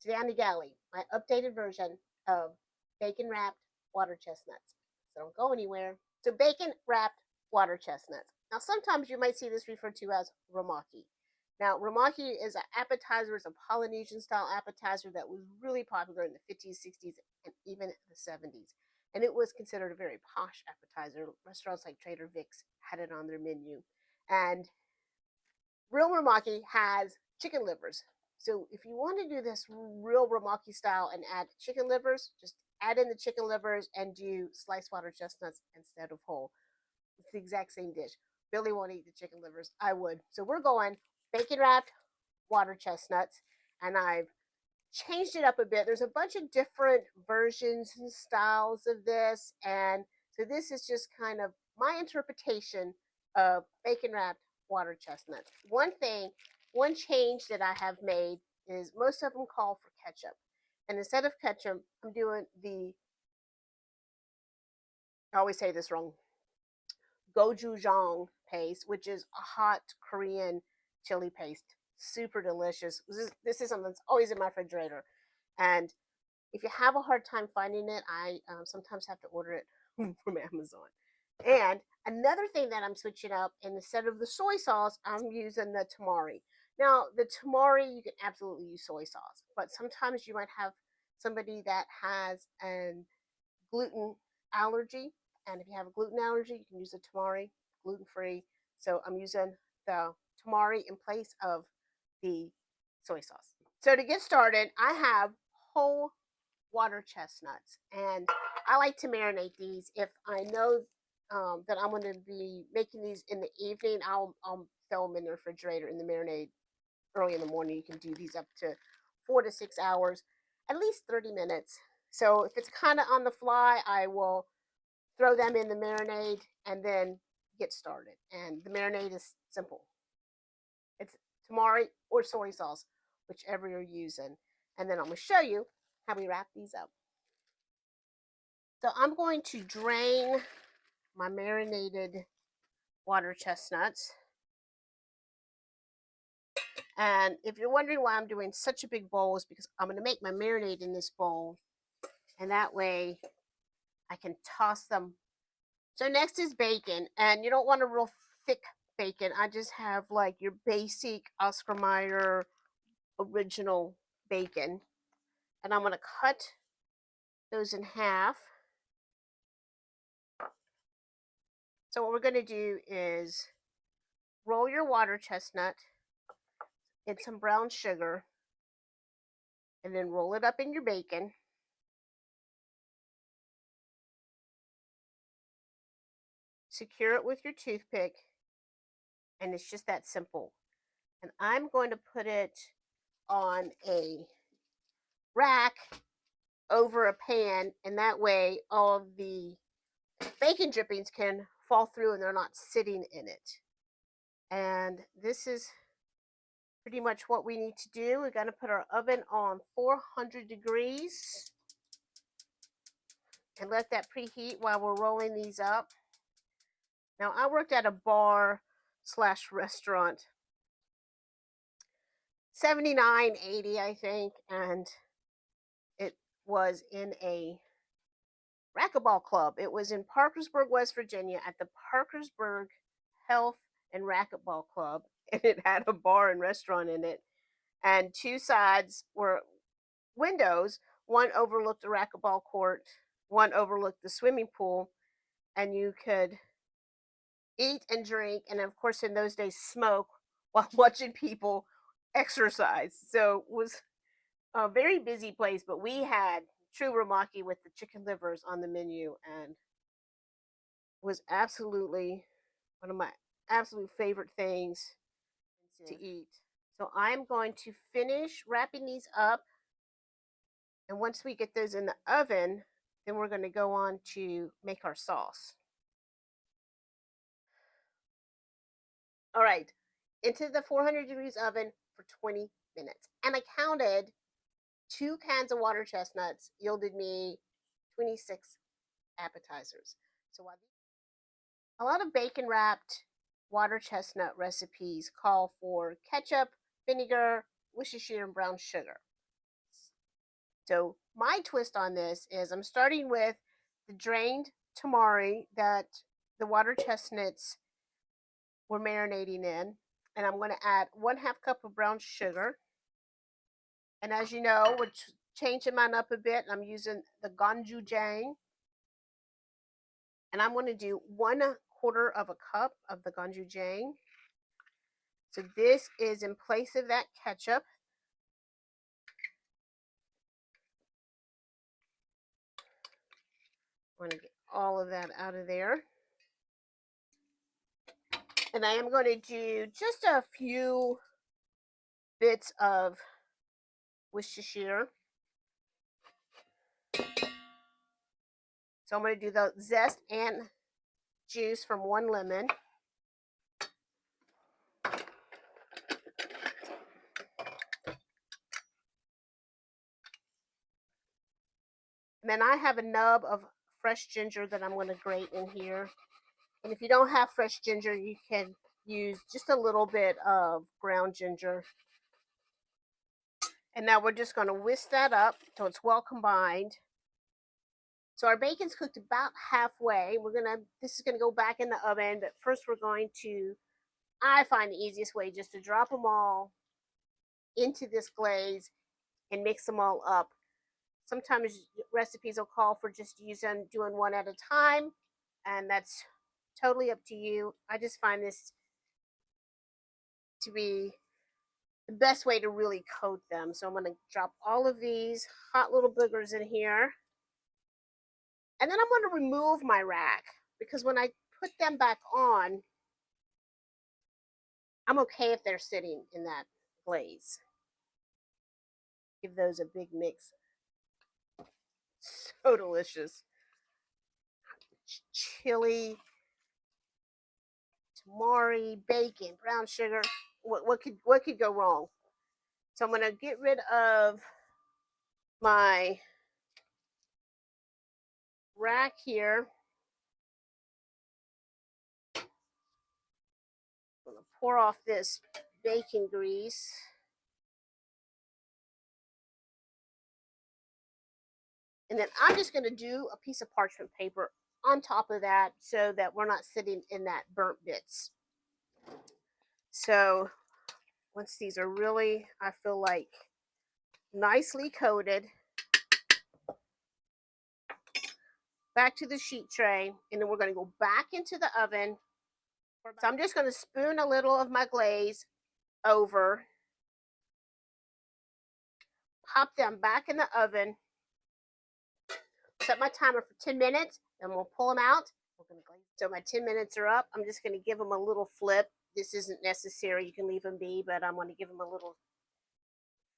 Today on the galley, my updated version of bacon wrapped water chestnuts. So don't go anywhere. So bacon wrapped water chestnuts. Now sometimes you might see this referred to as ramaki. Now ramaki is an appetizer, it's a Polynesian style appetizer that was really popular in the 50s, 60s, and even the 70s. And it was considered a very posh appetizer. Restaurants like Trader Vic's had it on their menu. And real ramaki has chicken livers. So if you want to do this real ramaki style and add chicken livers, just add in the chicken livers and do sliced water chestnuts instead of whole. It's the exact same dish. Billy won't eat the chicken livers. I would. So we're going bacon wrapped water chestnuts, and I've changed it up a bit. There's a bunch of different versions and styles of this, and so this is just kind of my interpretation of bacon wrapped water chestnuts. One change that I have made is most of them call for ketchup, and instead of ketchup, I'm doing I always say this wrong, Gochujang paste, which is a hot Korean chili paste. Super delicious. This is something that's always in my refrigerator. And if you have a hard time finding it, I sometimes have to order it from Amazon. And another thing that I'm switching up, instead of the soy sauce, I'm using the tamari. Now, the tamari, you can absolutely use soy sauce, but sometimes you might have somebody that has a gluten allergy. And if you have a gluten allergy, you can use the tamari, gluten-free. So I'm using the tamari in place of the soy sauce. So to get started, I have whole water chestnuts, and I like to marinate these. If I know that I'm going to be making these in the evening, I'll throw them in the refrigerator in the marinade early in the morning. You can do these up to 4 to 6 hours, at least 30 minutes. So if it's kind of on the fly, I will throw them in the marinade and then get started. And the marinade is simple. It's tamari or soy sauce, whichever you're using. And then I'm going to show you how we wrap these up. So I'm going to drain my marinated water chestnuts. And if you're wondering why I'm doing such a big bowl, it's because I'm going to make my marinade in this bowl. And that way I can toss them. So next is bacon. And you don't want a real thick bacon. I just have like your basic Oscar Mayer original bacon. And I'm going to cut those in half. So what we're going to do is roll your water chestnut in some brown sugar and then roll it up in your bacon. Secure it with your toothpick, and it's just that simple. And I'm going to put it on a rack over a pan, and that way all the bacon drippings can fall through and they're not sitting in it. And this is pretty much what we need to do. We're going to put our oven on 400 degrees and let that preheat while we're rolling these up. Now, I worked at a bar / restaurant, 79, 80, I think, and it was in a racquetball club. It was in Parkersburg, West Virginia, at the Parkersburg Health and Racquetball Club, and it had a bar and restaurant in it, and two sides were windows. One overlooked the racquetball court, one overlooked the swimming pool, and you could eat and drink, and of course in those days smoke while watching people exercise. So it was a very busy place, but we had true ramaki with the chicken livers on the menu, and was absolutely one of my absolute favorite things to eat. So I'm going to finish wrapping these up, and once we get those in the oven, then we're going to go on to make our sauce. All right, into the 400 degrees oven for 20 minutes. And I counted 2 cans of water chestnuts yielded me 26 appetizers. So a lot of bacon wrapped water chestnut recipes call for ketchup, vinegar, Worcestershire, and brown sugar. So my twist on this is I'm starting with the drained tamari that the water chestnuts were marinating in. And I'm going to add 1/2 cup of brown sugar. And as you know, we're changing mine up a bit. I'm using the Gochujang. And I'm going to do 1/4 of a cup of the Gochujang. So this is in place of that ketchup. I'm going to get all of that out of there. And I am going to do just a few bits of Worcestershire. So I'm going to do the zest and juice from 1 lemon. And then I have a nub of fresh ginger that I'm going to grate in here. And if you don't have fresh ginger, you can use just a little bit of ground ginger. And now we're just going to whisk that up so it's well combined. So our bacon's cooked about halfway. This is gonna go back in the oven, but first we're going to, I find the easiest way just to drop them all into this glaze and mix them all up. Sometimes recipes will call for just doing one at a time, and that's totally up to you. I just find this to be the best way to really coat them. So I'm gonna drop all of these hot little boogers in here. And then I'm going to remove my rack because when I put them back on, I'm okay if they're sitting in that glaze. Give those a big mix. So delicious. Chili, tamari, bacon, brown sugar. What could go wrong? So I'm going to get rid of my rack here. I'm going to pour off this bacon grease. And then I'm just going to do a piece of parchment paper on top of that so that we're not sitting in that burnt bits. So once these are really, I feel like, nicely coated, back to the sheet tray, and then we're going to go back into the oven. So I'm just going to spoon a little of my glaze over, pop them back in the oven, set my timer for 10 minutes, and we'll pull them out. So my 10 minutes are up. I'm just going to give them a little flip. This isn't necessary. You can leave them be, but I'm going to give them a little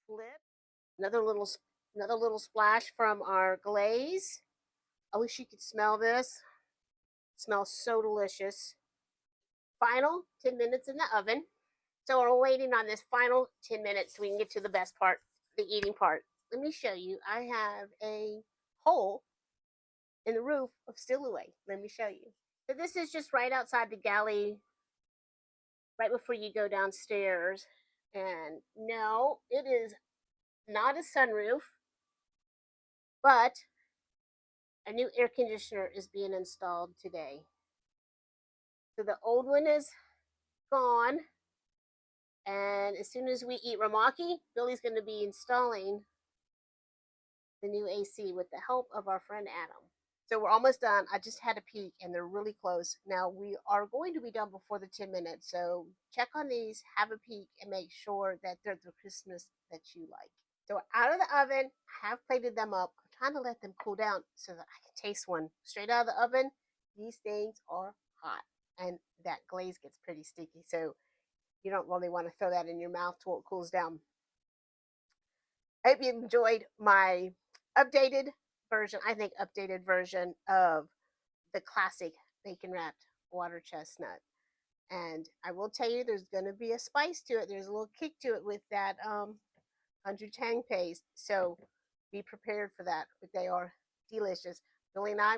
flip. Another little splash from our glaze. I wish you could smell this. It smells so delicious. Final 10 minutes in the oven. So we're waiting on this final 10 minutes so we can get to the best part, the eating part. Let me show you. I have a hole in the roof of Stillaway. Let me show you. So this is just right outside the galley, right before you go downstairs. And no, it is not a sunroof, but a new air conditioner is being installed today. So the old one is gone. And as soon as we eat ramaki, Billy's going to be installing the new AC with the help of our friend Adam. So we're almost done. I just had a peek and they're really close. Now we are going to be done before the 10 minutes. So check on these, have a peek, and make sure that they're the crispness that you like. So out of the oven, I have plated them up. I'm trying to let them cool down so that I can taste one. Straight out of the oven, these things are hot. And that glaze gets pretty sticky. So you don't really want to throw that in your mouth till it cools down. I hope you enjoyed my updated version, of the classic bacon wrapped water chestnut. And I will tell you, there's going to be a spice to it. There's a little kick to it with that gochujang paste. So be prepared for that. But they are delicious. Billy and I,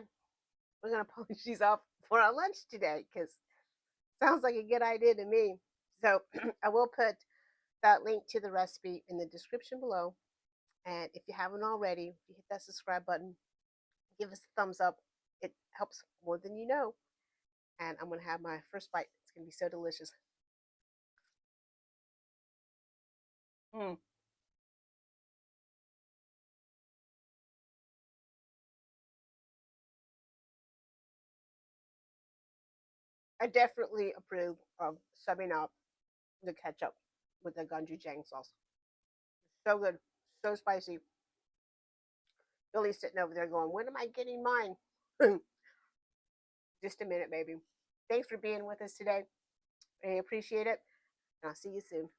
we're going to polish these off for our lunch today because it sounds like a good idea to me. So I will put that link to the recipe in the description below. And if you haven't already, if you hit that subscribe button, give us a thumbs up. It helps more than you know. And I'm going to have my first bite. It's going to be so delicious. Mm. I definitely approve of subbing up the ketchup with the gochujang sauce. So good, so spicy. Billy's sitting over there going, "When am I getting mine?" Just a minute, baby. Thanks for being with us today. I appreciate it, and I'll see you soon.